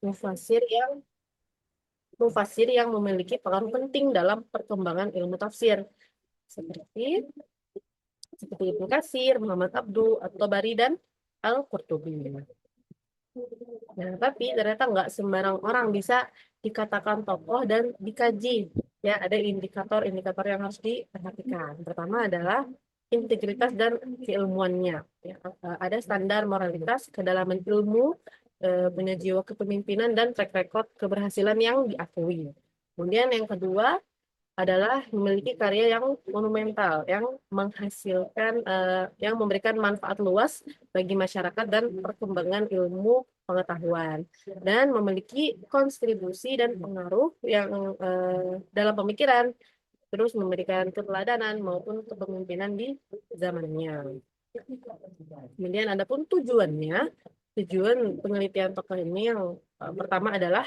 mufasir yang mufasir yang memiliki pengaruh penting dalam perkembangan ilmu tafsir seperti Ibnu Katsir, Muhammad Abduh, At-Tabari dan Al-Qurtubi. Nah, tapi ternyata nggak sembarang orang bisa dikatakan tokoh dan dikaji. Ya, ada indikator-indikator yang harus diperhatikan. Pertama adalah integritas dan keilmuannya. Ya, ada standar moralitas, kedalaman ilmu, punya jiwa kepemimpinan dan track record keberhasilan yang diakui. Kemudian yang kedua adalah memiliki karya yang monumental, yang menghasilkan, yang memberikan manfaat luas bagi masyarakat dan perkembangan ilmu pengetahuan, dan memiliki kontribusi dan pengaruh yang dalam pemikiran, terus memberikan keteladanan maupun kepemimpinan di zamannya. Kemudian adapun tujuannya, tujuan penelitian tokoh ini yang pertama adalah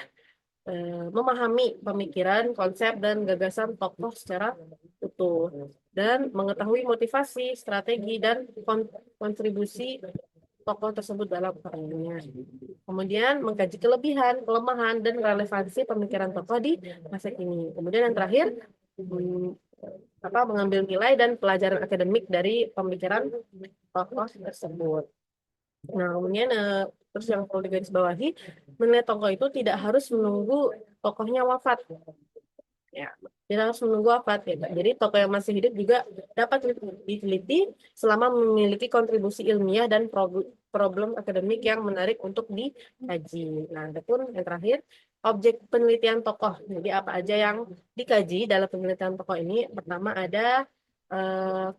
memahami pemikiran, konsep, dan gagasan tokoh secara utuh, dan mengetahui motivasi, strategi, dan kontribusi tokoh tersebut dalam karyanya. Kemudian mengkaji kelebihan, kelemahan, dan relevansi pemikiran tokoh di masa kini. Kemudian yang terakhir, hmm, mengambil nilai dan pelajaran akademik dari pemikiran tokoh tersebut. Nah, kemudian terus yang perlu digarisbawahi, menilai tokoh itu tidak harus menunggu tokohnya wafat. Ya, tidak harus menunggu wafat ya. Jadi tokoh yang masih hidup juga dapat diteliti selama memiliki kontribusi ilmiah dan problem akademik yang menarik untuk dikaji. Nah, adapun yang terakhir, objek penelitian tokoh. Jadi apa aja yang dikaji dalam penelitian tokoh ini? Pertama ada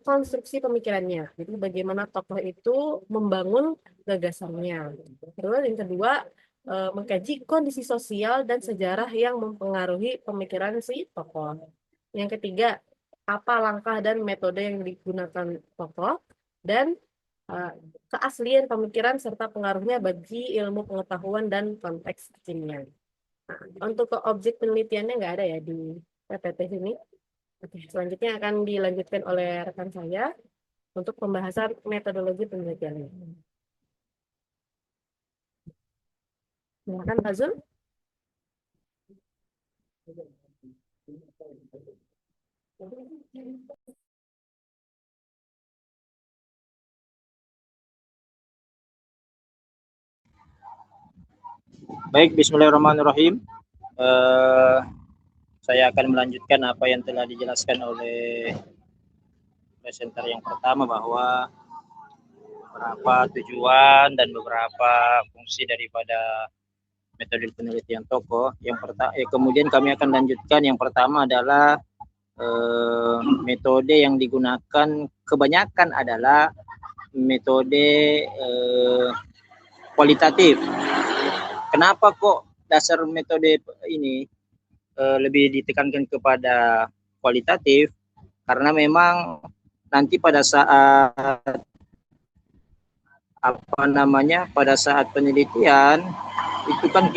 konstruksi pemikirannya. Jadi bagaimana tokoh itu membangun gagasannya. Terus yang kedua, mengkaji kondisi sosial dan sejarah yang mempengaruhi pemikiran si tokoh. Yang ketiga, apa langkah dan metode yang digunakan tokoh, dan eh, keaslian pemikiran serta pengaruhnya bagi ilmu pengetahuan dan konteks kimia. Nah, untuk ke objek penelitiannya nggak ada ya di PPT sini. Oke, selanjutnya akan dilanjutkan oleh rekan saya untuk pembahasan metodologi penelitiannya. Silakan Pak Zul. Baik, bismillahirrahmanirrahim. Eh, saya akan melanjutkan apa yang telah dijelaskan oleh presenter yang pertama, bahwa beberapa tujuan dan beberapa fungsi daripada metode penelitian tokoh. Kemudian kami akan lanjutkan. Yang pertama adalah metode yang digunakan kebanyakan adalah metode kualitatif. Kenapa kok dasar metode ini lebih ditekankan kepada kualitatif? Karena memang nanti pada saat pada saat penelitian itu kan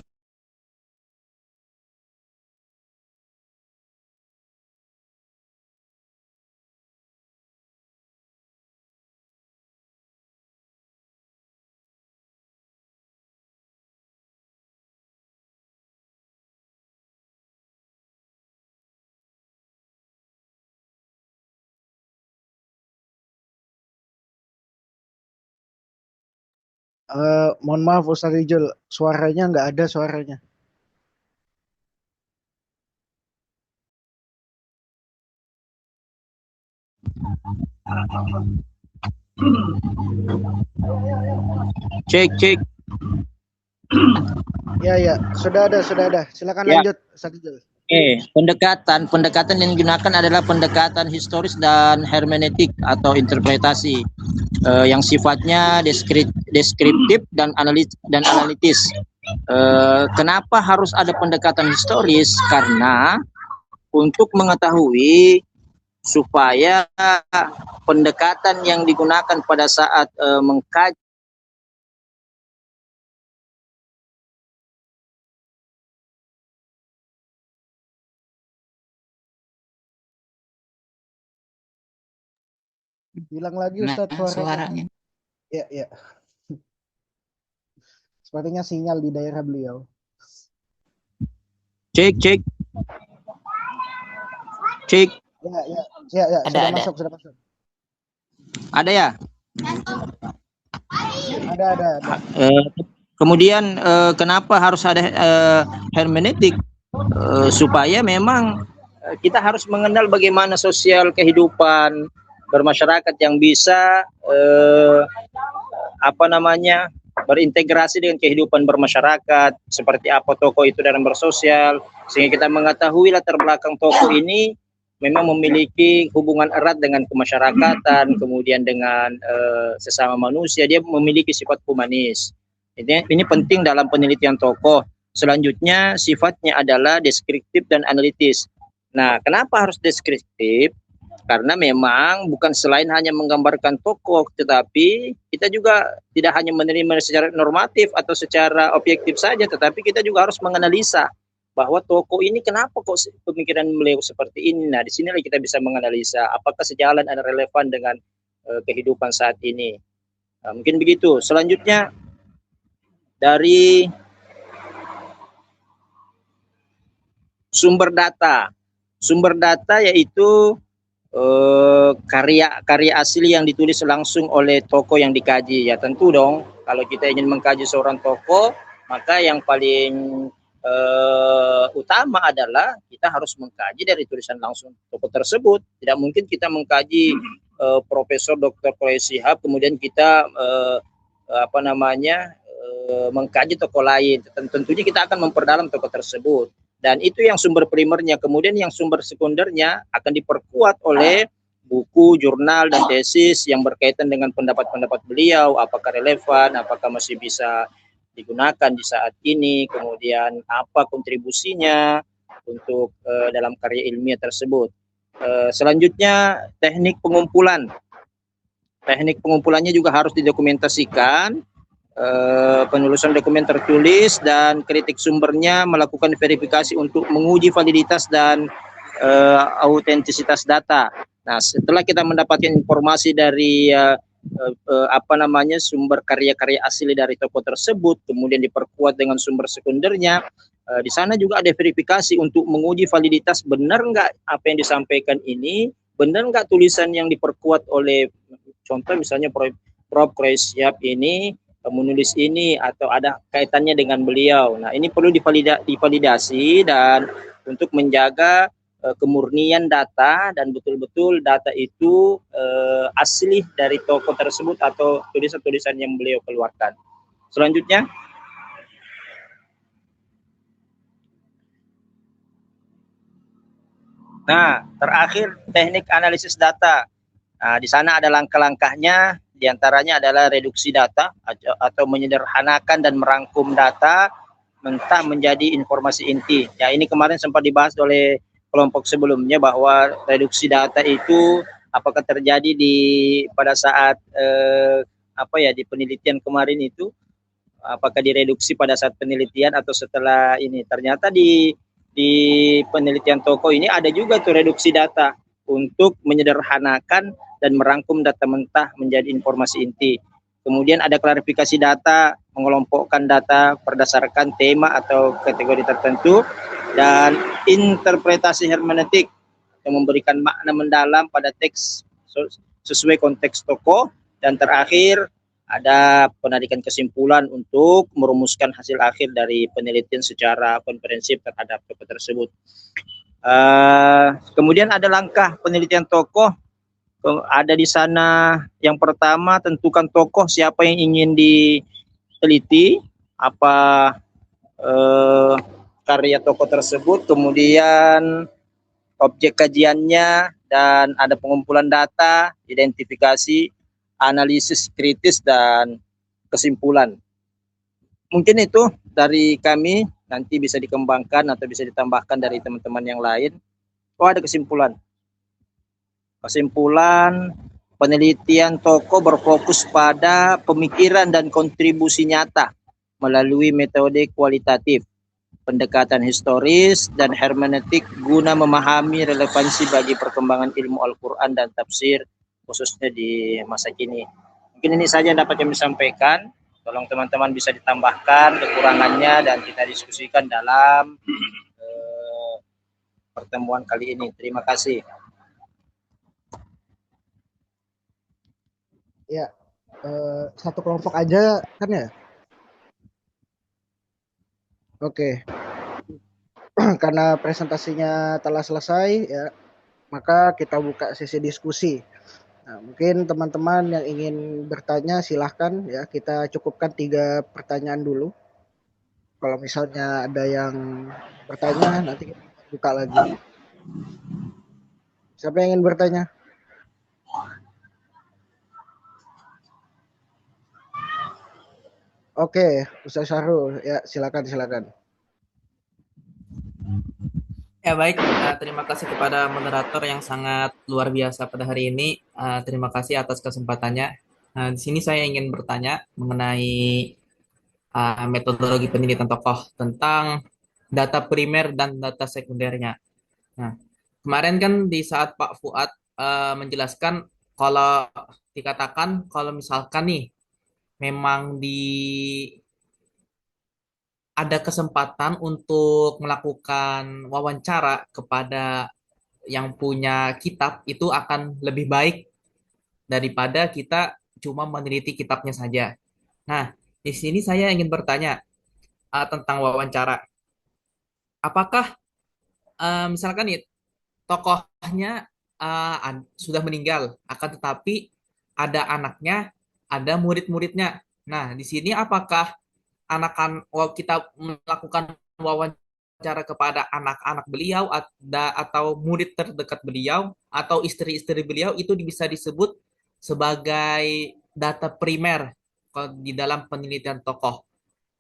Mohon maaf Ustaz Rijal, suaranya nggak ada suaranya. cek. Ya, sudah ada. Silakan Ya. lanjut Ustaz Rijal. Pendekatan yang digunakan adalah pendekatan historis dan hermeneutik atau interpretasi yang sifatnya deskriptif dan analitis. Kenapa harus ada pendekatan historis? Karena untuk mengetahui supaya pendekatan yang digunakan pada saat mengkaji Bilang lagi Ustaz suaranya. Ya. Sepertinya sinyal di daerah beliau. Cek, cek, cek. Ya, Ada. sudah masuk. Ada ya? Ada. Kemudian kenapa harus ada hermeneutik? Supaya memang kita harus mengenal bagaimana sosial kehidupan bermasyarakat yang bisa berintegrasi dengan kehidupan bermasyarakat, seperti apa tokoh itu dalam bersosial, sehingga kita mengetahui latar belakang tokoh ini memang memiliki hubungan erat dengan kemasyarakatan, kemudian dengan sesama manusia, dia memiliki sifat humanis. Ini penting dalam penelitian tokoh. Selanjutnya sifatnya adalah deskriptif dan analitis. Nah, kenapa harus deskriptif? Karena memang bukan selain hanya menggambarkan tokoh, tetapi kita juga tidak hanya menerima secara normatif atau secara objektif saja, tetapi kita juga harus menganalisa bahwa tokoh ini kenapa kok pemikiran beliau seperti ini. Nah, di sinilah kita bisa menganalisa apakah sejalan dan relevan dengan kehidupan saat ini. Nah, mungkin begitu. Selanjutnya dari sumber data. Sumber data yaitu karya asli yang ditulis langsung oleh tokoh yang dikaji. Ya tentu dong, kalau kita ingin mengkaji seorang tokoh, maka yang paling utama adalah kita harus mengkaji dari tulisan langsung tokoh tersebut. Tidak mungkin kita mengkaji Profesor Dr. Quraish Shihab kemudian kita mengkaji tokoh lain. Tentunya kita akan memperdalam tokoh tersebut. Dan itu yang sumber primernya. Kemudian yang sumber sekundernya akan diperkuat oleh buku, jurnal, dan tesis yang berkaitan dengan pendapat-pendapat beliau, apakah relevan, apakah masih bisa digunakan di saat ini, kemudian apa kontribusinya untuk dalam karya ilmiah tersebut. Selanjutnya teknik pengumpulan. Teknik pengumpulannya juga harus didokumentasikan. Penulisan dokumen tertulis dan kritik sumbernya, melakukan verifikasi untuk menguji validitas dan autentisitas data. Nah, setelah kita mendapatkan informasi dari sumber karya-karya asli dari tokoh tersebut, kemudian diperkuat dengan sumber sekundernya, di sana juga ada verifikasi untuk menguji validitas, benar nggak apa yang disampaikan ini, benar nggak tulisan yang diperkuat oleh, contoh misalnya Prof. Quraish Shihab ini menulis ini atau ada kaitannya dengan beliau. Nah, ini perlu divalidasi dan untuk menjaga kemurnian data dan betul-betul data itu asli dari tokoh tersebut atau tulisan-tulisan yang beliau keluarkan. Selanjutnya, nah, terakhir teknik analisis data. Nah, di sana ada langkah-langkahnya. Di antaranya adalah reduksi data atau menyederhanakan dan merangkum data mentah menjadi informasi inti. Ya, ini kemarin sempat dibahas oleh kelompok sebelumnya bahwa reduksi data itu apakah terjadi pada saat di penelitian kemarin itu, apakah direduksi pada saat penelitian atau setelah ini. Ternyata di penelitian tokoh ini ada juga tuh reduksi data untuk menyederhanakan dan merangkum data mentah menjadi informasi inti. Kemudian ada klarifikasi data, mengelompokkan data berdasarkan tema atau kategori tertentu, dan interpretasi hermeneutik yang memberikan makna mendalam pada teks sesuai konteks tokoh. Dan terakhir ada penarikan kesimpulan untuk merumuskan hasil akhir dari penelitian secara komprehensif terhadap tokoh tersebut. Kemudian ada langkah penelitian tokoh. Ada di sana yang pertama, tentukan tokoh siapa yang ingin diteliti, apa karya tokoh tersebut, kemudian objek kajiannya, dan ada pengumpulan data, identifikasi, analisis kritis, dan kesimpulan. Mungkin itu dari kami, nanti bisa dikembangkan atau bisa ditambahkan dari teman-teman yang lain. Oh, ada kesimpulan. Kesimpulan, penelitian tokoh berfokus pada pemikiran dan kontribusi nyata melalui metode kualitatif, pendekatan historis, dan hermeneutik guna memahami relevansi bagi perkembangan ilmu Al-Quran dan tafsir, khususnya di masa kini. Mungkin ini saja yang dapat kami sampaikan. Tolong teman-teman bisa ditambahkan kekurangannya dan kita diskusikan dalam pertemuan kali ini. Terima kasih. Ya, satu kelompok aja kan ya? Oke, karena presentasinya telah selesai ya, maka kita buka sesi diskusi. Nah, mungkin teman-teman yang ingin bertanya silahkan ya, kita cukupkan 3 pertanyaan dulu. Kalau misalnya ada yang bertanya nanti kita buka lagi. Siapa yang ingin bertanya? Oke, Ustaz Syahrul ya, silakan. Ya baik, terima kasih kepada moderator yang sangat luar biasa pada hari ini. Terima kasih atas kesempatannya. Di sini saya ingin bertanya mengenai metodologi penelitian tokoh tentang data primer dan data sekundernya. Nah, kemarin kan di saat Pak Fuad menjelaskan kalau dikatakan kalau misalkan nih memang ada kesempatan untuk melakukan wawancara kepada yang punya kitab itu akan lebih baik daripada kita cuma meneliti kitabnya saja. Nah, di sini saya ingin bertanya tentang wawancara. Apakah misalkan nih tokohnya sudah meninggal, akan tetapi ada anaknya, ada murid-muridnya. Nah, di sini apakah kita melakukan wawancara kepada anak-anak beliau atau murid terdekat beliau atau istri-istri beliau itu bisa disebut sebagai data primer di dalam penelitian tokoh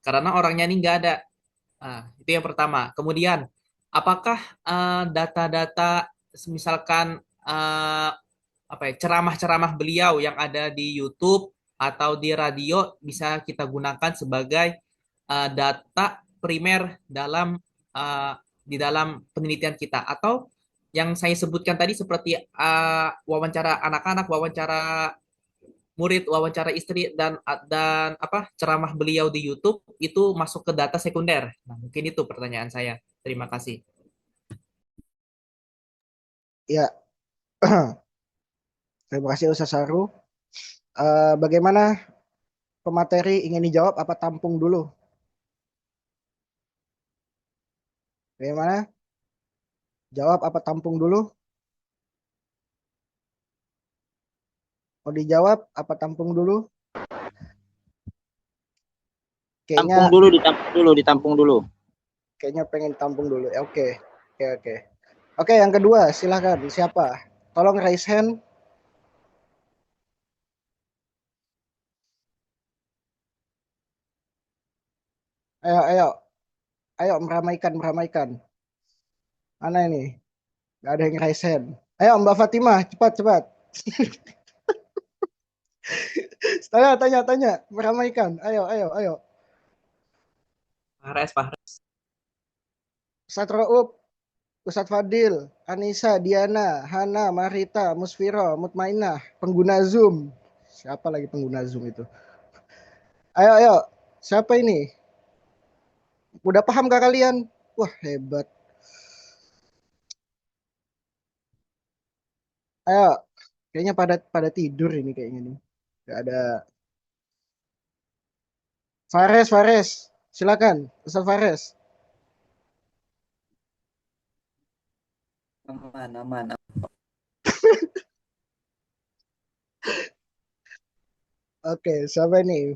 karena orangnya ini nggak ada. Itu yang pertama. Kemudian apakah data-data misalkan ceramah-ceramah beliau yang ada di YouTube atau di radio bisa kita gunakan sebagai data primer di dalam penelitian kita atau yang saya sebutkan tadi seperti wawancara anak-anak, wawancara murid, wawancara istri dan ceramah beliau di YouTube itu masuk ke data sekunder. Nah, mungkin itu pertanyaan saya. Terima kasih. Ya, terima kasih Ustaz Syahrul. Bagaimana pemateri ingin dijawab apa tampung dulu? Bagaimana? Jawab apa tampung dulu? Mau dijawab apa tampung dulu? Tampung Kayaknya dulu, ditampung dulu. kayaknya pengen tampung dulu. Ya, oke. Oke, yang kedua, silahkan. Siapa? Tolong raise hand. Ayo, meramaikan. Mana ini? Gak ada yang raise hand. Ayo, Mbak Fatimah, cepat. Tanya, meramaikan. Ayo. Pak Ustadz Raup, Ustadz Fadil, Anissa, Diana, Hana, Marita, Musfiro, Mutmainah, pengguna Zoom. Siapa lagi pengguna Zoom itu? Ayo. Siapa ini? Udah paham gak kalian? Wah, hebat. Ayo, kayaknya pada tidur ini kayaknya nih. Gak ada. Fares. Silakan, Ustaz Fares. Aman. Oke, siapa ini?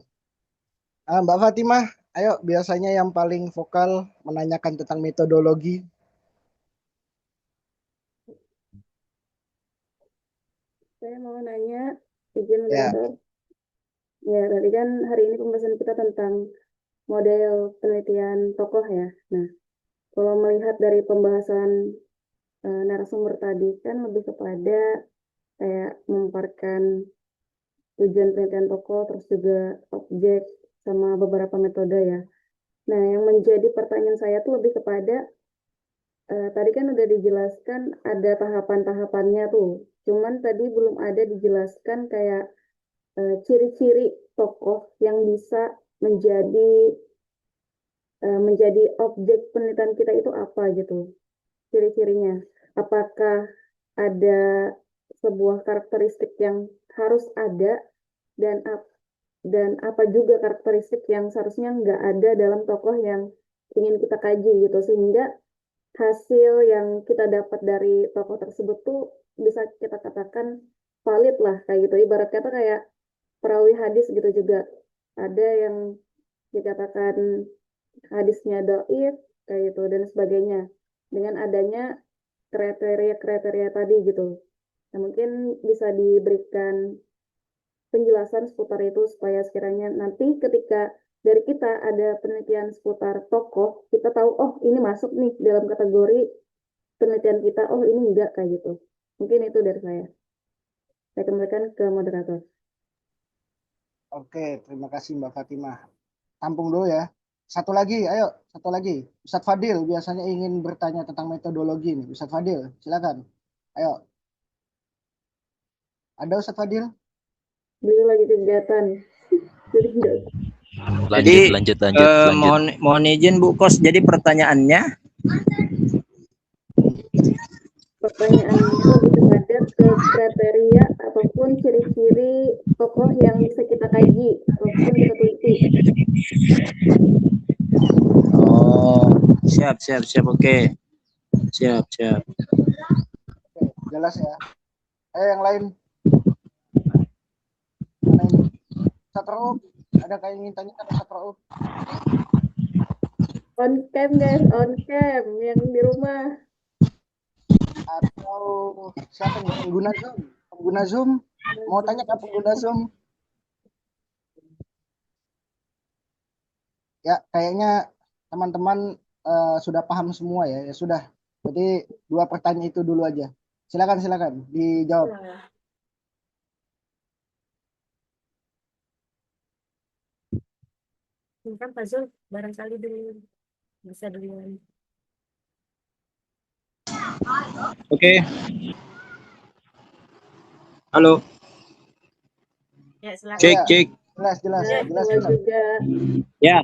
Mbak Fatimah, ayo biasanya yang paling vokal menanyakan tentang metodologi. Saya mau nanya, izin Ya, moderator. Ya, tadi kan hari ini pembahasan kita tentang model penelitian tokoh ya. Nah, kalau melihat dari pembahasan narasumber tadi kan lebih kepada kayak memaparkan tujuan penelitian tokoh, terus juga objek sama beberapa metode ya. Nah, yang menjadi pertanyaan saya tuh lebih kepada tadi kan udah dijelaskan ada tahapan-tahapannya tuh. Cuman tadi belum ada dijelaskan kayak ciri-ciri tokoh yang bisa menjadi menjadi objek penelitian kita itu apa gitu, ciri-cirinya. Apakah ada sebuah karakteristik yang harus ada dan dan apa juga karakteristik yang seharusnya nggak ada dalam tokoh yang ingin kita kaji gitu, sehingga hasil yang kita dapat dari tokoh tersebut tuh bisa kita katakan valid lah kayak gitu. Ibarat kata kayak perawi hadis gitu juga. Ada yang dikatakan hadisnya dhaif kayak gitu dan sebagainya. Dengan adanya kriteria-kriteria tadi gitu. Nah, mungkin bisa diberikan penjelasan seputar itu supaya sekiranya nanti ketika dari kita ada penelitian seputar tokoh, kita tahu, oh ini masuk nih dalam kategori penelitian kita, oh ini enggak kayak gitu. Mungkin itu dari saya. Saya kembalikan ke moderator. Oke, terima kasih Mbak Fatimah. Tampung dulu ya. Satu lagi, ayo, satu lagi. Ustadz Fadil biasanya ingin bertanya tentang metodologi nih. Ustadz Fadil, silakan. Ayo. Ada Ustadz Fadil? Beliau lagi kegiatan. Jadi enggak. Lanjut. Mohon izin Bu Kos. Jadi pertanyaannya, Pertanyaannya lebih kepada ke kriteria ataupun ciri-ciri tokoh yang bisa kita kaji ataupun kita teliti. oh siap, oke. Siap. Oke, jelas ya. Ayo yang lain. Mana ini? Ustadz Rauf, ada kayak ingin tanyakan Ustadz Rauf? On cam guys, on cam yang di rumah. Atau siapa nih? Pengguna Zoom? Mau tanya ke pengguna Zoom? Ya, kayaknya teman-teman sudah paham semua ya. Ya sudah. Jadi 2 pertanyaan itu dulu aja. Silakan dijawab. Kan Pak Zul barangkali dulu bisa duluan. Oke. Halo. Ya, silakan. Cek. Jelas. juga. Ya.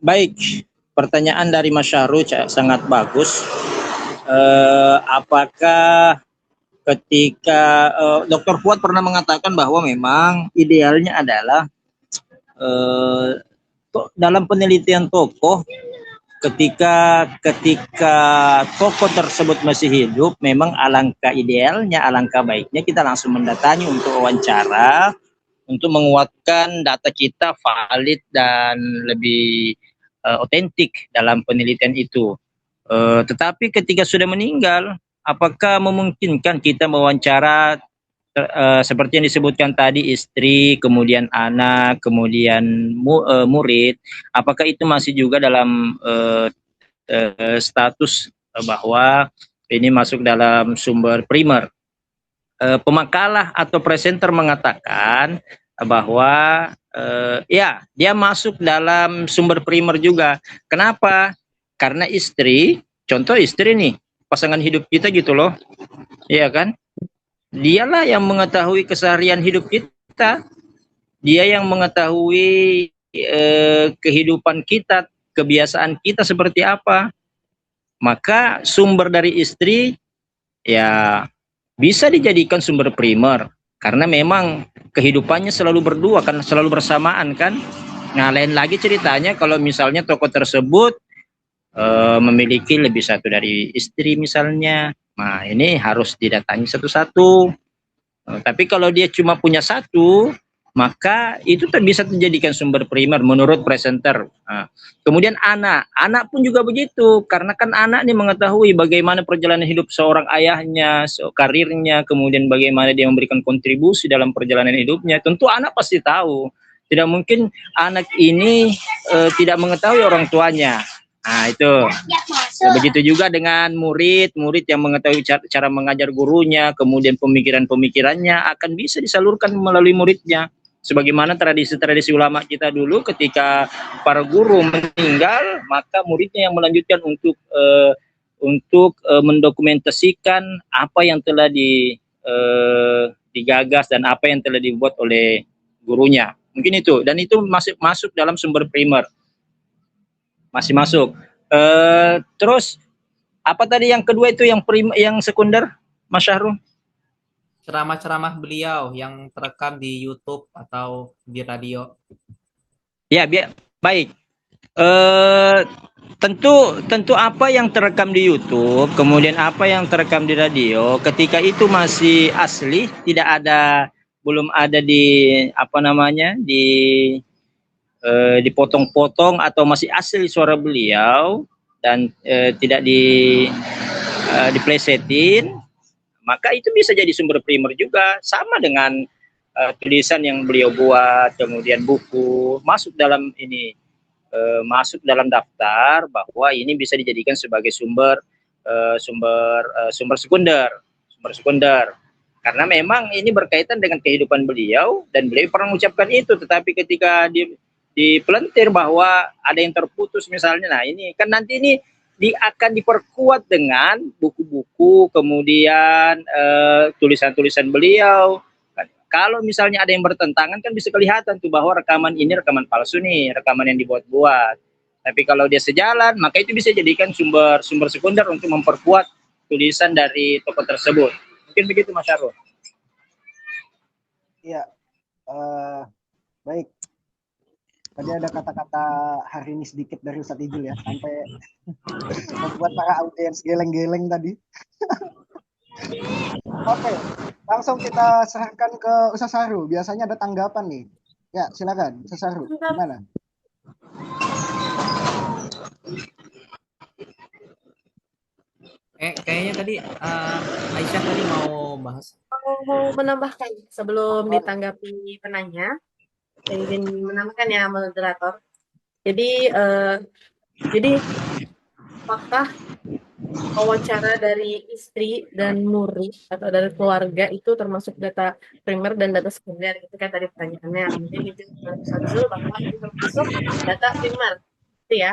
Baik. Pertanyaan dari Mas Syahru sangat bagus. Apakah ketika Dr. Fuad pernah mengatakan bahwa memang idealnya adalah dalam penelitian tokoh ketika tokoh tersebut masih hidup, memang alangkah idealnya, alangkah baiknya kita langsung mendatangi untuk wawancara untuk menguatkan data kita valid dan lebih otentik dalam penelitian itu. Tetapi ketika sudah meninggal, apakah memungkinkan kita mewawancara seperti yang disebutkan tadi, istri, kemudian anak, kemudian murid, apakah itu masih juga dalam status bahwa ini masuk dalam sumber primer? Pemakalah atau presenter mengatakan bahwa ya dia masuk dalam sumber primer juga. Kenapa? Karena istri, contoh istri nih, pasangan hidup kita gitu loh, iya kan? Dialah yang mengetahui keseharian hidup kita. Dia yang mengetahui kehidupan kita, kebiasaan kita seperti apa. Maka sumber dari istri ya bisa dijadikan sumber primer. Karena memang kehidupannya selalu berdua kan, selalu bersamaan kan. Nah, lain lagi ceritanya kalau misalnya tokoh tersebut memiliki lebih satu dari istri misalnya. Nah, ini harus didatangi satu-satu. Tapi kalau dia cuma punya satu, maka itu bisa dijadikan sumber primer menurut presenter. Kemudian anak pun juga begitu, karena kan anak ini mengetahui bagaimana perjalanan hidup seorang ayahnya, karirnya, kemudian bagaimana dia memberikan kontribusi dalam perjalanan hidupnya. Tentu anak pasti tahu. Tidak mungkin anak ini tidak mengetahui orang tuanya. Nah, itu. Begitu juga dengan murid yang mengetahui cara mengajar gurunya, kemudian pemikirannya akan bisa disalurkan melalui muridnya. Sebagaimana tradisi-tradisi ulama kita dulu, ketika para guru meninggal, maka muridnya yang melanjutkan untuk mendokumentasikan apa yang telah digagas dan apa yang telah dibuat oleh gurunya. Mungkin itu, dan itu masih masuk dalam sumber primer, masih masuk. Terus apa tadi yang kedua itu yang sekunder, Mas Syahrul? Ceramah-ceramah beliau yang terekam di YouTube atau di radio. Ya, baik. Tentu apa yang terekam di YouTube, kemudian apa yang terekam di radio, ketika itu masih asli, belum ada dipotong-potong atau masih asli suara beliau dan tidak diplesetin, maka itu bisa jadi sumber primer juga, sama dengan tulisan yang beliau buat, kemudian buku masuk dalam daftar bahwa ini bisa dijadikan sebagai sumber sekunder, karena memang ini berkaitan dengan kehidupan beliau dan beliau pernah mengucapkan itu. Tetapi ketika dipelentir bahwa ada yang terputus misalnya, nah ini kan nanti ini akan diperkuat dengan buku-buku, kemudian tulisan-tulisan beliau. Kalau misalnya ada yang bertentangan kan bisa kelihatan tuh bahwa rekaman ini rekaman palsu nih, rekaman yang dibuat-buat. Tapi kalau dia sejalan, maka itu bisa jadikan sumber sekunder untuk memperkuat tulisan dari tokoh tersebut. Mungkin begitu, Mas Syahrul. Iya, baik. Tadi ada kata-kata hari ini sedikit dari Ustadz Ijul ya, sampai membuat para audiens geleng-geleng tadi. Oke, langsung kita serahkan ke Ustadz Syahrul. Biasanya ada tanggapan nih. Ya, silakan Ustadz Syahrul. Gimana? Kayaknya tadi Aisyah tadi mau bahas. Mau menambahkan sebelum ditanggapi penanya, saya ingin menambahkan ya moderator. Jadi apakah wawancara dari istri dan murid atau dari keluarga itu termasuk data primer dan data sekunder, itu kan tadi pertanyaannya. Mungkin itu Samsul bahwa itu termasuk data primer, itu ya.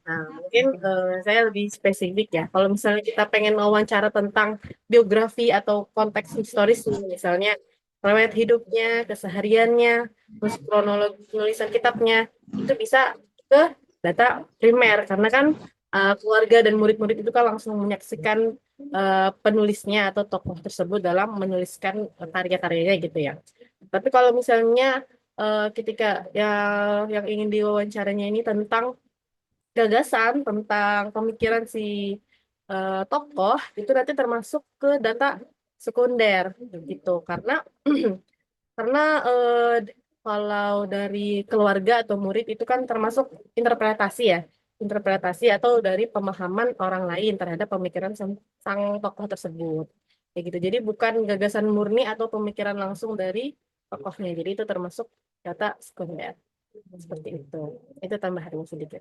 Nah, mungkin saya lebih spesifik ya. Kalau misalnya kita pengen wawancara tentang biografi atau konteks historis, misalnya riwayat hidupnya, kesehariannya, terus kronologi penulisan kitabnya, itu bisa ke data primer, karena kan keluarga dan murid-murid itu kan langsung menyaksikan penulisnya atau tokoh tersebut dalam menuliskan karya-karyanya gitu ya. Tapi kalau misalnya ketika yang ingin diwawancaranya ini tentang gagasan, tentang pemikiran si tokoh, itu nanti termasuk ke data sekunder gitu, karena kalau dari keluarga atau murid itu kan termasuk interpretasi atau dari pemahaman orang lain terhadap pemikiran sang tokoh tersebut, kayak gitu. Jadi bukan gagasan murni atau pemikiran langsung dari tokohnya, jadi itu termasuk data sekunder, seperti itu. Itu tambahannya sedikit.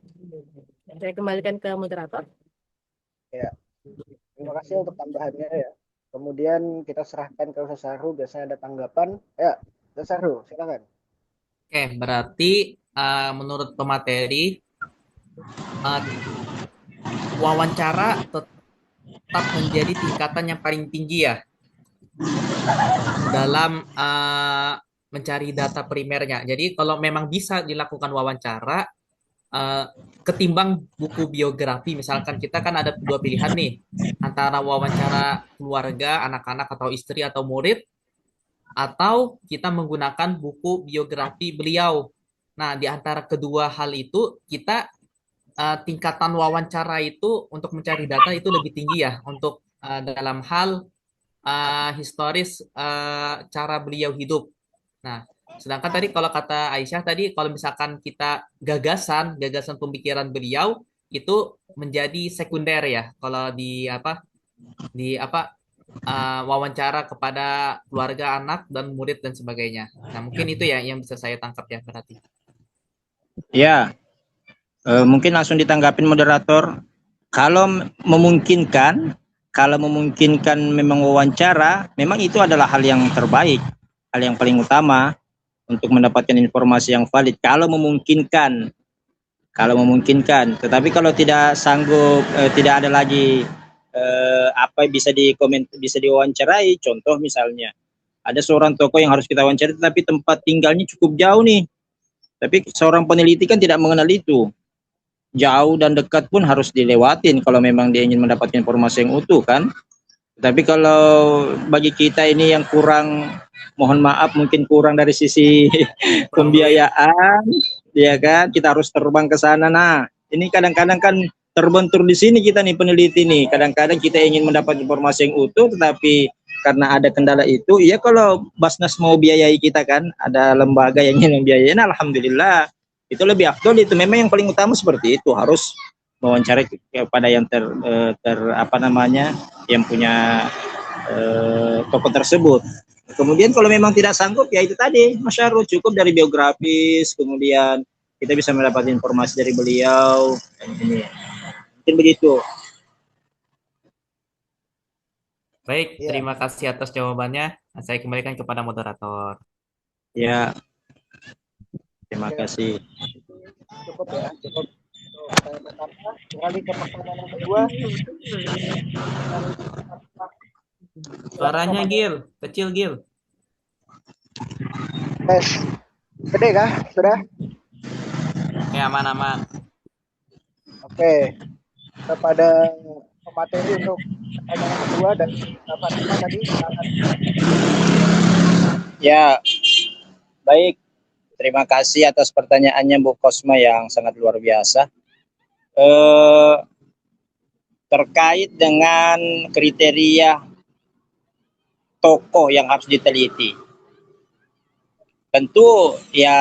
Saya kembalikan ke moderator. Ya, terima kasih untuk tambahannya ya. Kemudian kita serahkan ke Ustadz Syahrul, biasanya ada tanggapan. Ya, Ustadz Syahrul, silakan. Oke, berarti menurut pemateri wawancara tetap menjadi tingkatan yang paling tinggi ya dalam mencari data primernya. Jadi kalau memang bisa dilakukan wawancara ketimbang buku biografi, misalkan kita kan ada dua pilihan nih, antara wawancara keluarga, anak-anak atau istri atau murid, atau kita menggunakan buku biografi beliau. Nah, di antara kedua hal itu, kita tingkatan wawancara itu untuk mencari data itu lebih tinggi ya, untuk dalam hal historis cara beliau hidup. Nah, sedangkan tadi kalau kata Aisyah tadi, kalau misalkan kita gagasan pemikiran beliau itu menjadi sekunder ya, kalau di wawancara kepada keluarga, anak dan murid dan sebagainya. Nah, mungkin itu ya yang bisa saya tangkap ya berarti. Ya, mungkin langsung ditanggapin moderator. Kalau memungkinkan memang wawancara, memang itu adalah hal yang terbaik, hal yang paling utama untuk mendapatkan informasi yang valid. Kalau memungkinkan. Tetapi kalau tidak sanggup, tidak ada lagi bisa diwawancarai, contoh misalnya ada seorang tokoh yang harus kita wawancara, tapi tempat tinggalnya cukup jauh nih. Tapi seorang peneliti kan tidak mengenal itu. Jauh dan dekat pun harus dilewatin kalau memang dia ingin mendapatkan informasi yang utuh kan. Tapi kalau bagi kita ini yang kurang, mohon maaf mungkin kurang dari sisi Kurang duit. pembiayaan, ya kan, kita harus terbang ke sana. Nah, ini kadang-kadang kan terbentur di sini kita nih peneliti nih. Kadang-kadang kita ingin mendapat informasi yang utuh, tetapi karena ada kendala itu, ya kalau Basnas mau biayai kita kan, ada lembaga yang ingin membiayai, nah, alhamdulillah itu lebih afdol. Itu memang yang paling utama seperti itu, harus mewawancarai kepada yang apa namanya, yang punya tokoh tersebut. Kemudian kalau memang tidak sanggup, ya itu tadi Mas Syarul, cukup dari biografis, kemudian kita bisa mendapat informasi dari beliau. Ini mungkin begitu. Baik, Ya, terima kasih atas jawabannya. Saya kembalikan kepada moderator. Ya, terima ya, kasih. cukup ya, cukup untuk saya pertama. Beralih ke pertanyaan yang kedua. Suaranya Gil, kecil Gil. Tes, gede kah? Sudah? Oke, aman-aman. Oke, kepada pemateri untuk pertanyaan yang kedua dan Fatima tadi, silakan. Ya, baik. Terima kasih atas pertanyaannya Bu Kosma yang sangat luar biasa. Terkait dengan kriteria tokoh yang harus diteliti. Tentu ya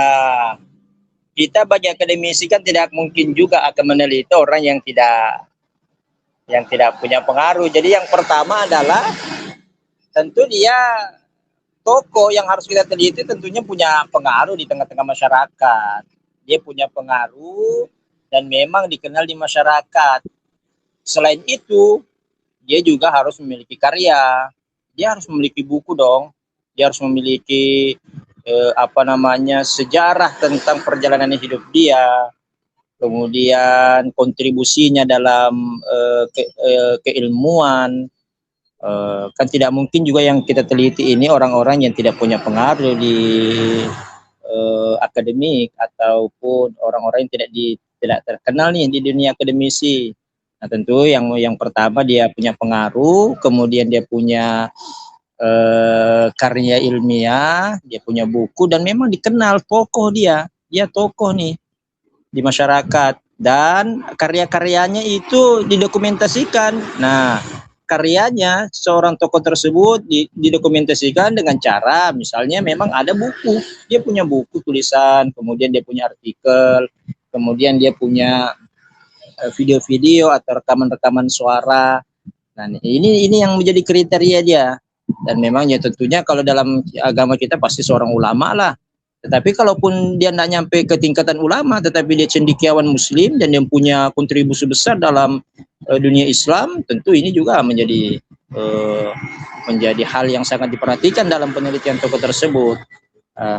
kita bagi akademisi kan tidak mungkin juga akan meneliti orang yang tidak punya pengaruh. Jadi yang pertama adalah tentu dia tokoh yang harus kita teliti tentunya punya pengaruh di tengah-tengah masyarakat. Dia punya pengaruh dan memang dikenal di masyarakat. Selain itu, dia juga harus memiliki karya. Dia harus memiliki buku dong. Dia harus memiliki sejarah tentang perjalanan hidup dia. Kemudian kontribusinya dalam keilmuan. Kan tidak mungkin juga yang kita teliti ini orang-orang yang tidak punya pengaruh di akademik ataupun orang-orang yang tidak terkenal nih di dunia akademisi. Nah, tentu yang pertama dia punya pengaruh, kemudian dia punya karya ilmiah, dia punya buku dan memang dikenal tokoh dia tokoh nih di masyarakat dan karya-karyanya itu didokumentasikan. Nah, karyanya seorang tokoh tersebut didokumentasikan dengan cara misalnya memang ada buku, dia punya buku tulisan, kemudian dia punya artikel, kemudian dia punya video-video atau rekaman-rekaman suara. Nah, ini yang menjadi kriteria dia. Dan memang ya tentunya kalau dalam agama kita pasti seorang ulama lah. Tetapi kalaupun dia tidak nyampe ke tingkatan ulama, tetapi dia cendekiawan muslim dan yang punya kontribusi besar dalam dunia Islam, tentu ini juga menjadi hal yang sangat diperhatikan dalam penelitian tokoh tersebut.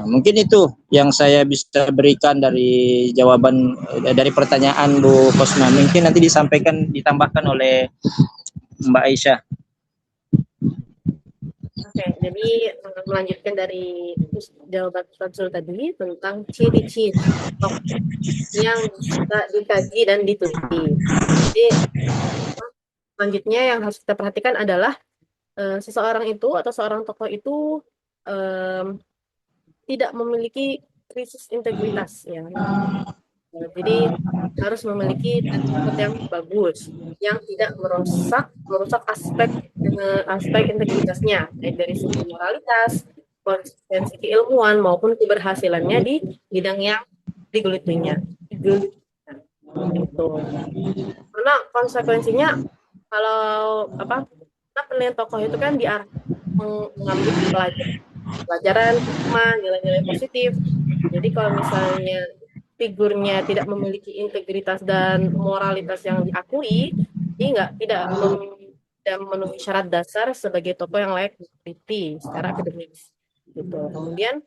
Mungkin itu yang saya bisa berikan dari jawaban dari pertanyaan Bu Kosma. Mungkin nanti ditambahkan oleh Mbak Aisyah. Oke, jadi melanjutkan dari jawaban Rasul tadi tentang ciri-ciri yang bisa dikaji dan diteliti. Jadi selanjutnya yang harus kita perhatikan adalah seseorang itu atau seorang tokoh itu tidak memiliki krisis integritas ya. Jadi harus memiliki attitude yang bagus, yang tidak merusak aspek integritasnya, baik dari segi moralitas, konsistensi keilmuan maupun keberhasilannya di bidang yang digulutinya. Itu. Karena konsekuensinya kalau kita penilaian tokoh itu kan mengambil pelajaran, hikmah, nilai-nilai positif. Jadi kalau misalnya figurnya tidak memiliki integritas dan moralitas yang diakui, dia tidak memenuhi syarat dasar sebagai tokoh yang layak diteliti secara akademis. Gitu. Kemudian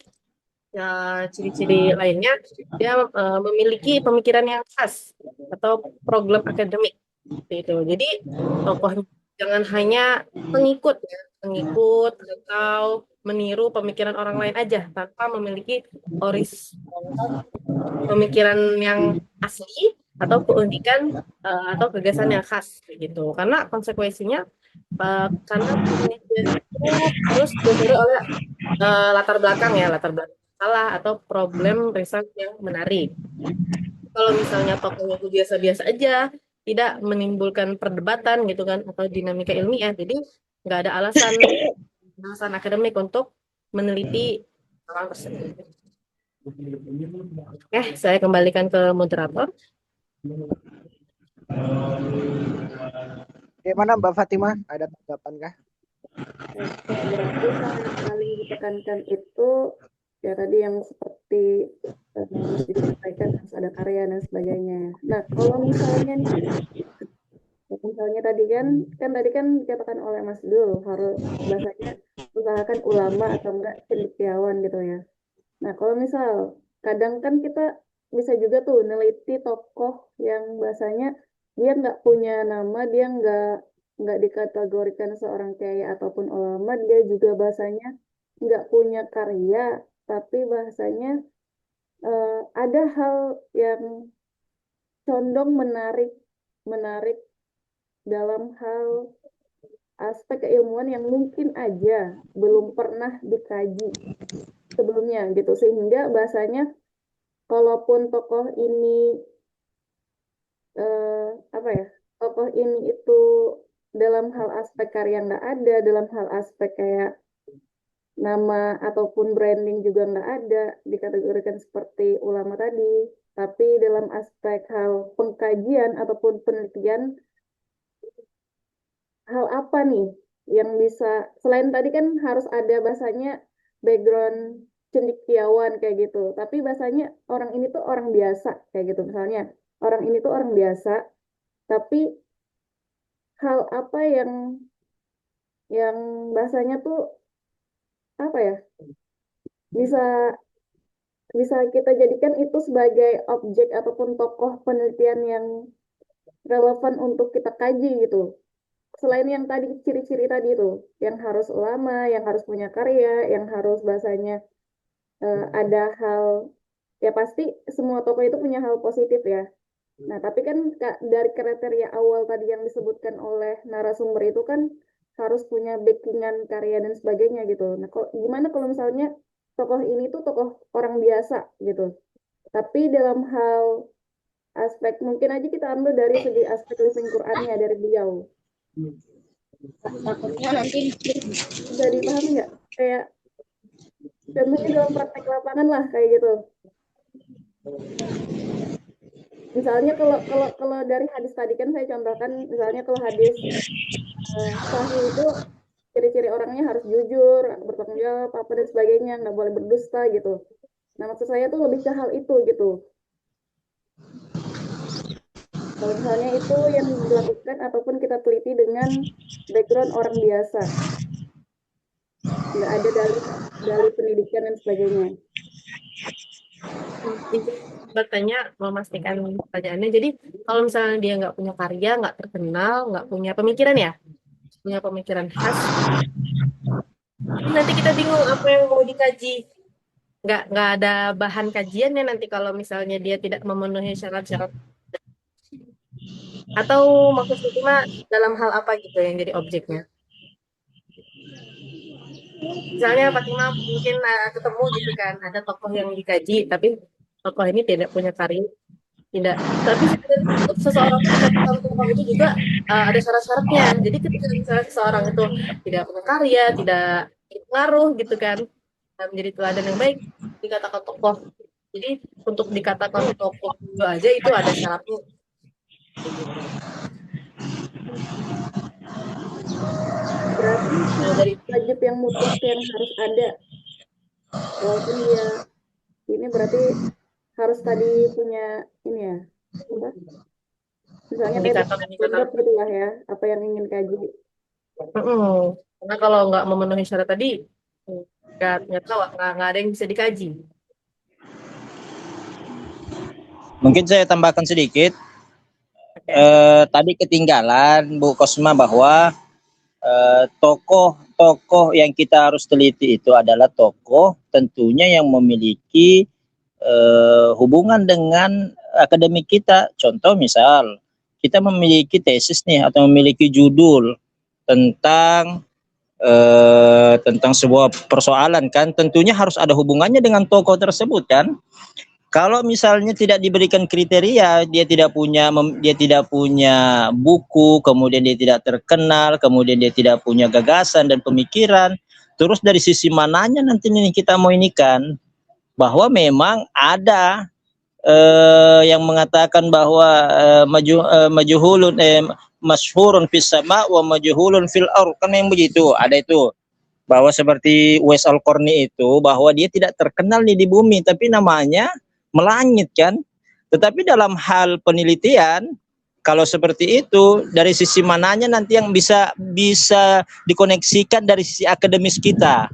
ciri-ciri lainnya dia memiliki pemikiran yang khas atau program akademik. Gitu. Jadi tokoh Jangan hanya pengikut ya, pengikut atau meniru pemikiran orang lain aja tanpa memiliki oris pemikiran yang asli atau keunikan atau gagasan yang khas gitu. Karena konsekuensinya karena penelitian itu harus didasari oleh latar belakang ya, latar belakang salah atau problem riset yang menarik. Kalau misalnya tokohnya itu biasa-biasa aja, tidak menimbulkan perdebatan gitu kan atau dinamika ilmiah, jadi nggak ada alasan akademik untuk meneliti hal tersebut. Saya kembalikan ke moderator. Gimana Mbak Fatimah? Ada tanggapan kah? Berarti yang paling ditekankan itu ya tadi yang seperti Mas Didi sampaikan harus ada karya dan sebagainya. Nah, kalau misalnya tadi kan dikatakan oleh Mas Dul harus bahasanya usahakan ulama atau enggak cendekiawan gitu ya. Nah, kalau misal kadang kan kita bisa juga tuh neliti tokoh yang bahasanya dia nggak punya nama, dia nggak dikategorikan seorang kiai ataupun ulama, dia juga bahasanya nggak punya karya, tapi bahasanya ada hal yang condong menarik menarik dalam hal aspek keilmuan yang mungkin aja belum pernah dikaji sebelumnya gitu, sehingga bahasanya kalaupun tokoh ini apa ya, tokoh ini itu dalam hal aspek karya nggak ada, dalam hal aspek kayak nama ataupun branding juga nggak ada dikategorikan seperti ulama tadi, tapi dalam aspek hal pengkajian ataupun penelitian, hal apa nih yang bisa selain tadi kan harus ada bahasanya background cendekiawan kayak gitu, tapi bahasanya orang ini tuh orang biasa kayak gitu, misalnya orang ini tuh orang biasa, tapi hal apa yang bahasanya tuh apa ya, bisa bisa kita jadikan itu sebagai objek ataupun tokoh penelitian yang relevan untuk kita kaji gitu. Selain yang tadi ciri-ciri tadi itu, yang harus ulama, yang harus punya karya, yang harus bahasanya ada hal, ya pasti semua tokoh itu punya hal positif ya. Nah, tapi kan dari kriteria awal tadi yang disebutkan oleh narasumber itu kan harus punya backingan karya dan sebagainya gitu. Nah, gimana kalau misalnya tokoh ini tuh tokoh orang biasa gitu. Tapi dalam hal aspek, mungkin aja kita ambil dari segi aspek living Qurannya dari beliau. Takutnya nanti Bisa dipahami nggak? Kayak contohnya dalam praktek lapangan lah kayak gitu. Misalnya kalau dari hadis tadi kan saya contohkan, misalnya kalau hadis sahih itu ciri-ciri orangnya harus jujur, bertanggung jawab, apa dan sebagainya, nggak boleh berdusta gitu. Nah, maksud saya tuh lebih ke hal itu gitu. Kalau misalnya itu yang dilakukan ataupun kita teliti dengan background orang biasa, nggak ada dari pendidikan dan sebagainya. Bertanya, memastikan pertanyaannya. Jadi kalau misalnya dia nggak punya karya, nggak terkenal, nggak punya pemikiran ya, punya pemikiran khas, nanti kita bingung apa yang mau dikaji. Nggak ada bahan kajiannya nanti kalau misalnya dia tidak memenuhi syarat-syarat. Atau maksudnya cuma dalam hal apa gitu yang jadi objeknya. Misalnya Fatima mungkin ketemu gitu kan, ada tokoh yang dikaji, tapi tokoh ini tidak punya karya, tidak. Tapi untuk seseorang itu dikatakan tokoh itu juga ada syarat-syaratnya. Jadi ketika misalnya seseorang itu tidak punya karya, tidak pengaruh gitu kan, menjadi teladan yang baik, dikatakan tokoh. Jadi untuk dikatakan tokoh juga aja itu ada syaratnya. Berarti dari wajib yang mutlak yang harus ada, walaupun dia ini berarti harus tadi punya ini ya, apa? Misalnya Indikator. gitu lah ya, apa yang ingin kaji. Karena kalau nggak memenuhi syarat tadi, nggak tahu, nggak ada yang bisa dikaji. Mungkin saya tambahkan sedikit. Tadi ketinggalan Bu Kosma bahwa tokoh-tokoh yang kita harus teliti itu adalah tokoh tentunya yang memiliki hubungan dengan akademik kita. Contoh misal kita memiliki tesis nih atau memiliki judul tentang sebuah persoalan, kan tentunya harus ada hubungannya dengan tokoh tersebut kan. Kalau misalnya tidak diberikan kriteria, dia tidak punya buku, kemudian dia tidak terkenal, kemudian dia tidak punya gagasan dan pemikiran, terus dari sisi mananya nanti nih kita mau ini kan, bahwa memang ada yang mengatakan bahwa majuhulun masyhurun fis sama wa majhulun fil ard, kan yang begitu, ada itu. Bahwa seperti Uwais Al-Qarni itu, bahwa dia tidak terkenal nih di bumi, tapi namanya melangit kan. Tetapi dalam hal penelitian, kalau seperti itu, dari sisi mananya nanti yang bisa dikoneksikan dari sisi akademis kita.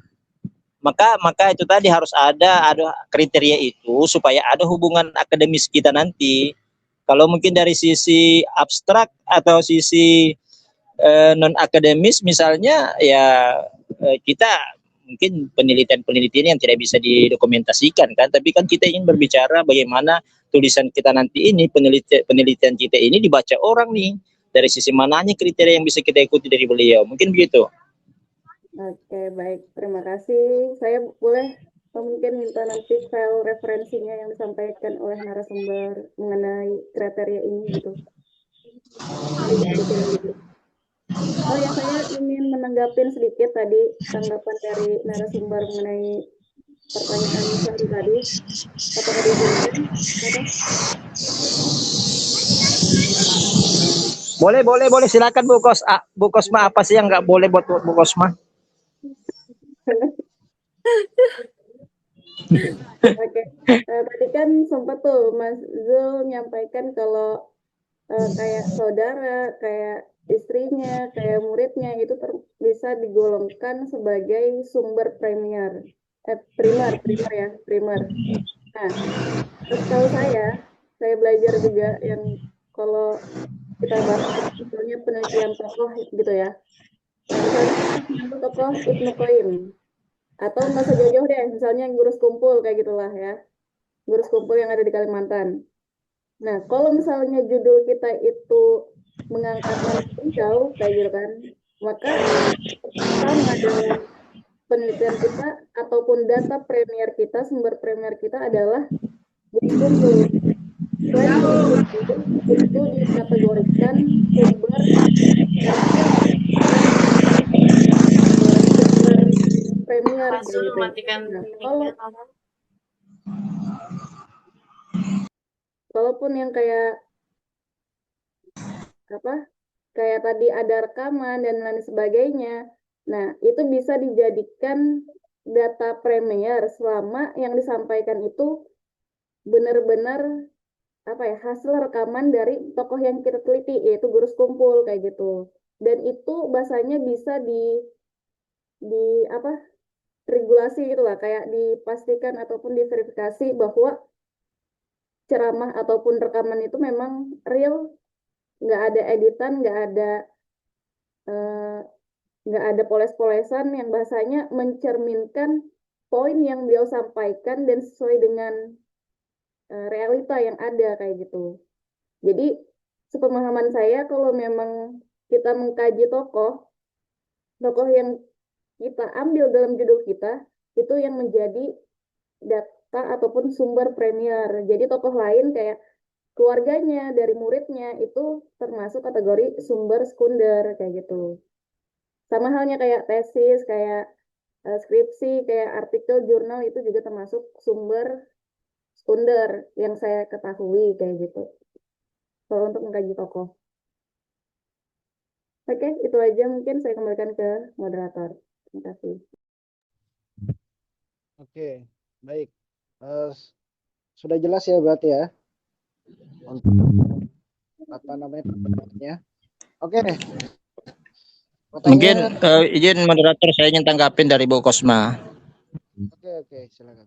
Maka itu tadi harus ada kriteria itu supaya ada hubungan akademis kita nanti. Kalau mungkin dari sisi abstrak atau sisi non akademis misalnya, ya kita mungkin penelitian yang tidak bisa didokumentasikan kan, tapi kan kita ingin berbicara bagaimana tulisan kita nanti ini, penelitian kita ini dibaca orang nih, dari sisi mananya kriteria yang bisa kita ikuti dari beliau, mungkin begitu. Oke, baik. Terima kasih. Saya boleh mungkin minta nanti file referensinya yang disampaikan oleh narasumber mengenai kriteria ini gitu. Oh ya, saya ingin menanggapi sedikit tadi tanggapan dari narasumber mengenai pertanyaan Syahri tadi. Apakah diizinkan? Boleh, silakan Bu Kosma, apa sih yang nggak boleh buat Bu Kosma? Oke, tadi kan sempat tuh Mas Zul menyampaikan kalau kayak saudara, kayak istrinya, kayak muridnya itu bisa digolongkan sebagai sumber primer ya, primer. Nah, setahu saya belajar juga yang kalau kita bahas misalnya penelitian tokoh gitu ya. Misalnya tokoh Ibnu Qayyim, atau nggak usah jauh-jauh deh, misalnya Gurus Kumpul kayak gitulah ya, Gurus Kumpul yang ada di Kalimantan. Nah, kalau misalnya judul kita itu mengangkat manusia jauh kayak gitu kan, maka pertama dalam penelitian kita ataupun data premier kita, sumber premier kita adalah Gurus Kumpul. Selain Gurus Kumpul, itu dikategorikan sumber premier Rasul gitu. matikan Nah, kalaupun yang kayak tadi ada rekaman dan lain sebagainya, nah itu bisa dijadikan data premier selama yang disampaikan itu benar-benar hasil rekaman dari tokoh yang kita teliti, yaitu Gurus Kumpul kayak gitu. Dan itu bahasanya bisa di regulasi gitu lah, kayak dipastikan ataupun diverifikasi bahwa ceramah ataupun rekaman itu memang real, nggak ada editan, nggak ada poles-polesan, yang bahasanya mencerminkan poin yang beliau sampaikan dan sesuai dengan realita yang ada kayak gitu. Jadi sepemahaman saya, kalau memang kita mengkaji tokoh yang kita ambil dalam judul kita, itu yang menjadi data ataupun sumber premier. Jadi tokoh lain kayak keluarganya, dari muridnya, itu termasuk kategori sumber sekunder kayak gitu. Sama halnya kayak tesis, kayak skripsi, kayak artikel jurnal, itu juga termasuk sumber sekunder yang saya ketahui kayak gitu. Kalau untuk mengkaji tokoh. Oke, itu aja, mungkin saya kembalikan ke moderator. Terima kasih. Oke, baik. Sudah jelas ya berarti ya untuk pertanyaannya. Oke. Mungkin izin moderator, saya ingin tanggapin dari Bu Kosma. Oke, silakan.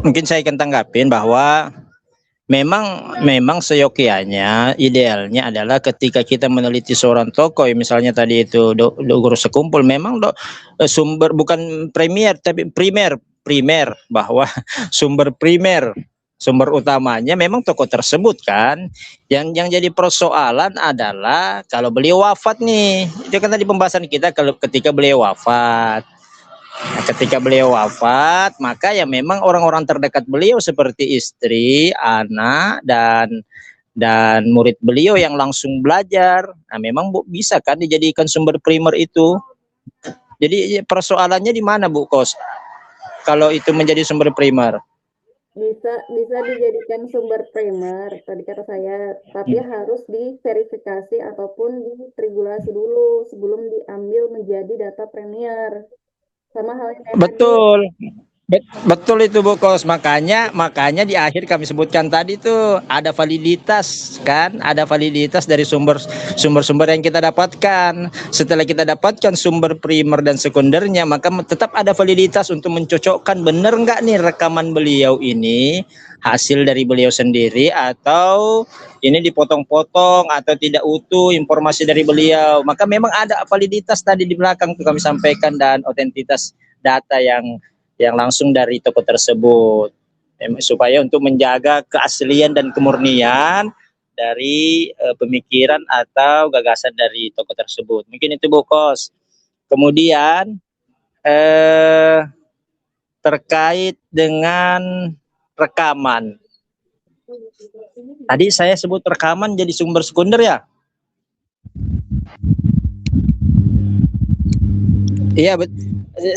Mungkin saya akan tanggapin bahwa memang seyogianya idealnya adalah ketika kita meneliti seorang tokoh, misalnya tadi itu guru sekumpul, memang sumber bukan premier tapi primer bahwa sumber utamanya memang tokoh tersebut kan. Yang jadi persoalan adalah kalau beliau wafat nih, itu kan tadi pembahasan kita kalau ketika beliau wafat. Nah, ketika beliau wafat, maka ya memang orang-orang terdekat beliau seperti istri, anak, dan murid beliau yang langsung belajar. Nah, memang Bu, bisa kan dijadikan sumber primer itu. Jadi persoalannya di mana Bu Kos? Kalau itu menjadi sumber primer. Bisa dijadikan sumber primer, tadi kata saya, tapi harus diverifikasi ataupun diregulasi dulu sebelum diambil menjadi data premier. Sama halnya kayak tadi, Betul. Betul itu Bu Kos, makanya di akhir kami sebutkan tadi tuh ada validitas kan, ada validitas dari sumber-sumber yang kita dapatkan. Setelah kita dapatkan sumber primer dan sekundernya, maka tetap ada validitas untuk mencocokkan benar nggak nih rekaman beliau ini hasil dari beliau sendiri atau ini dipotong-potong atau tidak utuh informasi dari beliau. Maka memang ada validitas tadi di belakang tuh kami sampaikan dan otentitas data yang langsung dari toko tersebut, supaya untuk menjaga keaslian dan kemurnian dari pemikiran atau gagasan dari toko tersebut. Mungkin itu Bu Kos. Kemudian terkait dengan rekaman. Tadi saya sebut rekaman jadi sumber sekunder ya? Iya,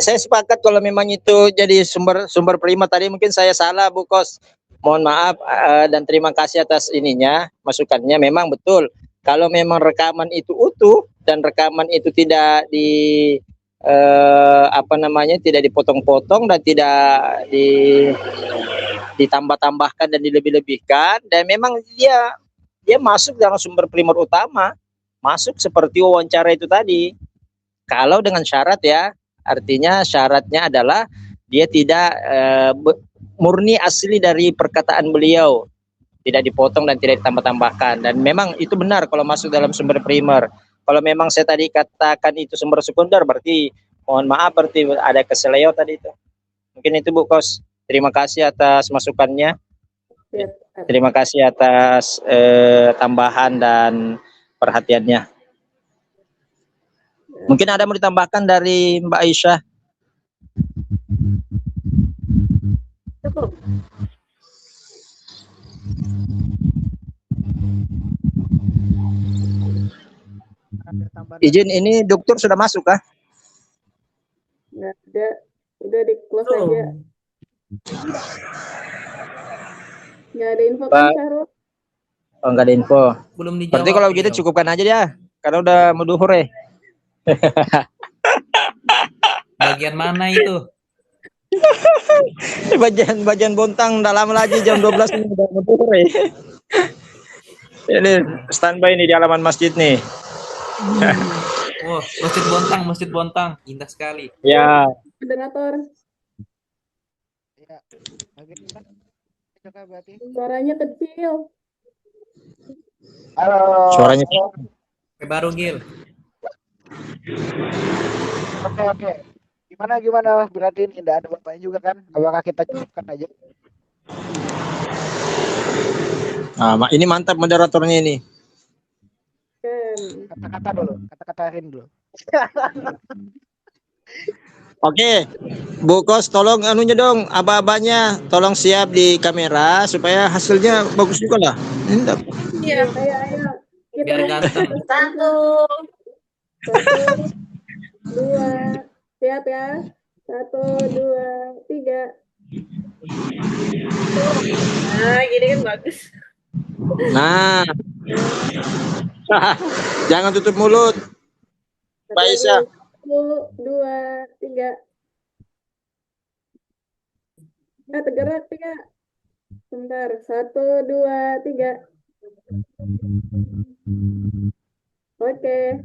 saya sepakat kalau memang itu jadi sumber primer. Tadi mungkin saya salah Bu Kos. Mohon maaf dan terima kasih atas ininya, masukannya. Memang betul. Kalau memang rekaman itu utuh dan rekaman itu tidak tidak dipotong-potong dan tidak ditambah-tambahkan dan dilebih-lebihkan, dan memang dia masuk dalam sumber primer utama, masuk seperti wawancara itu tadi. Kalau dengan syarat ya, artinya syaratnya adalah dia tidak murni asli dari perkataan beliau, tidak dipotong dan tidak ditambah-tambahkan. Dan memang itu benar kalau masuk dalam sumber primer. Kalau memang saya tadi katakan itu sumber sekunder, berarti mohon maaf, berarti ada keseleo tadi itu. Mungkin itu Bu Kos. Terima kasih atas masukannya. Terima kasih atas tambahan dan perhatiannya. Mungkin ada mau ditambahkan dari Mbak Aisyah? Cukup. Izin, ini dokter sudah masuk kah? nggak ada, udah di close aja. Nggak ada info kan, Syahrul? Oh, nggak ada info. Belum dijawab. Berarti kalau gitu cukupkan aja dia, karena udah mau duhur ya. Bagian mana itu? bagian Bontang, udah lama lagi jam 12 ini udah mau duhur ya. Ini standby nih di halaman masjid nih. Wah, Masjid Bontang, indah sekali. Ya. Moderator, Ya, bagaimana? Berarti. suaranya kecil. Halo. Suaranya Baru Gil. Oke. Gimana? Berarti ini tidak ada bapaknya juga kan? Apakah kita cukupkan aja? Nah, ini mantap moderatornya ini. Kata-katain dulu. Oke, Bu Kos, tolong anunya dong, aba-abanya tolong siap di kamera supaya hasilnya bagus juga lah. Iya. Ayo. Kita Biar ganteng. 1, 2, siap ya. 1, 2, 3. Nah, gini kan bagus. Nah, jangan tutup mulut, Mbak Aisyah. 1, 2, 3. Nah, tergerak 3. Sebentar. 1, 2, 3. Oke.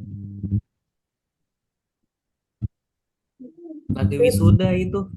Lagi wisuda itu.